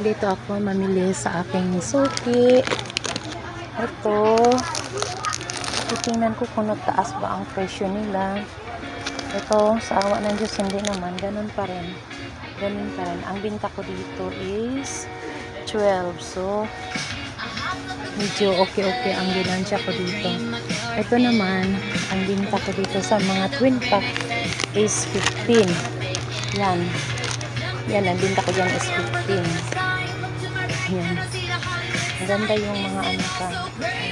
Dito ako mamili sa aking suki. Ito. Titingnan ko kung nagtaas ba ang presyo nila. Ito, sa awa ng Diyos, hindi naman. Ganun pa rin. Ganun pa rin. Ang binta ko dito is 12. So, medyo okay ang ginansya ko dito. Ito naman, ang binta ko dito sa mga twin pack is 15. Yan. Yan, ang binta ko dyan is 15. Yan. Ang ganda yung mga ano ka.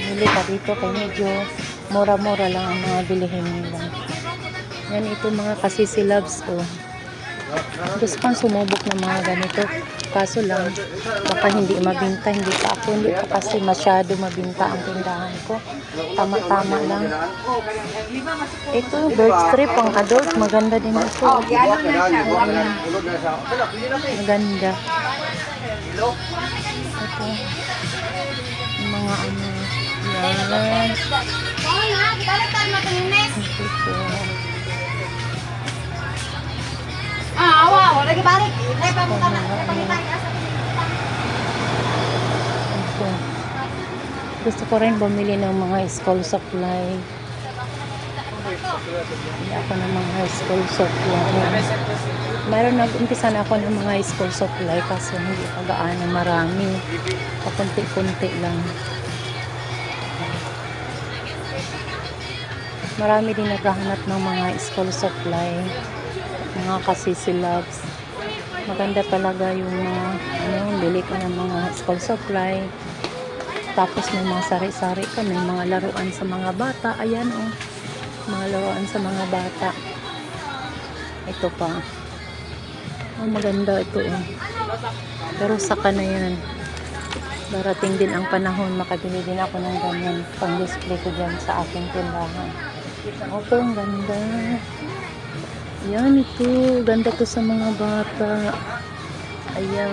Mili ka dito kaya medyo mura-mura lang ang mga bilihin nila. Yan, ito mga kasisilabs ko. Gusto kong sumubok ng mga ganito. Kaso lang, baka hindi mabinta. Hindi pa kasi masyado mabinta ang tindahan ko. Tama-tama lang. Ito, bird strip pang adult. Maganda din ito. Maganda. Ito. Yung mga ano. Yan. Ito. Wala gibalik. Ito. Gusto ko rin bumili ng mga school supply. Hindi ako ng mga school supply. Mayroon nag-umpisa na ako ng mga school supply kasi hindi pa gaano marami. Pakunti-kunti lang. Marami din naghahanap ng mga school supply. Mga kasisilabs. Maganda talaga yung mga bili ka ng mga school supply. Tapos may mga sari-sari ka, may mga laruan sa mga bata. Ayan oh. Mga laruan sa mga bata. Ito pa. Oh, maganda ito oh. Pero saka na yan. Darating din ang panahon, makabili din ako ng ganyan. Pang-display ko dyan sa aking tindahan. Ito, ang ganda. Yan ito. Ganda to sa mga bata. Ayan.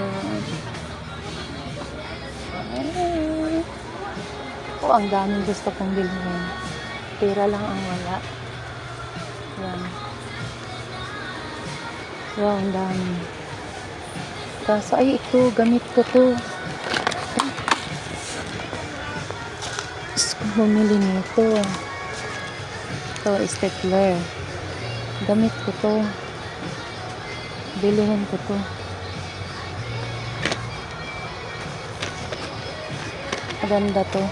Oh, ang daming gusto kong bilhin. Pera lang ang wala. Yan. Wow, ang dami. Kaso, ay ito, gamit ko to. Gusto kong bumili nito. Ito, stapler. Gamit ko to. Bilihin ko to. Maganda to.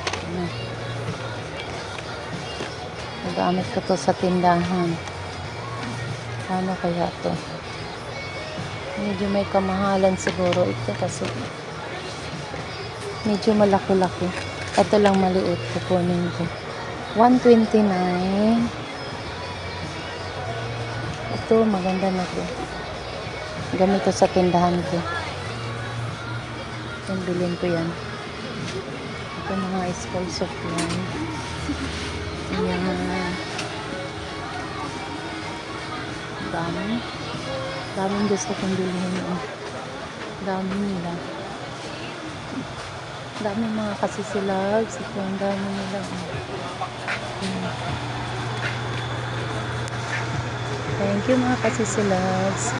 Nagamit ko to sa tindahan. Ano kaya to? Medyo may kamahalan siguro ito kasi medyo malaki-laki. Ito lang maliit. Kukunin ko. 129. Ito, maganda na to. Gamit ko sa tindahan ko. Yan, bilhin ko yan. Ito mga school supply. Ayan. Dami. Daming gusto kong bilhin. Dami nila. Dami mga kasisilabs. Ito ang dami nila. Thank you mga kasisilabs.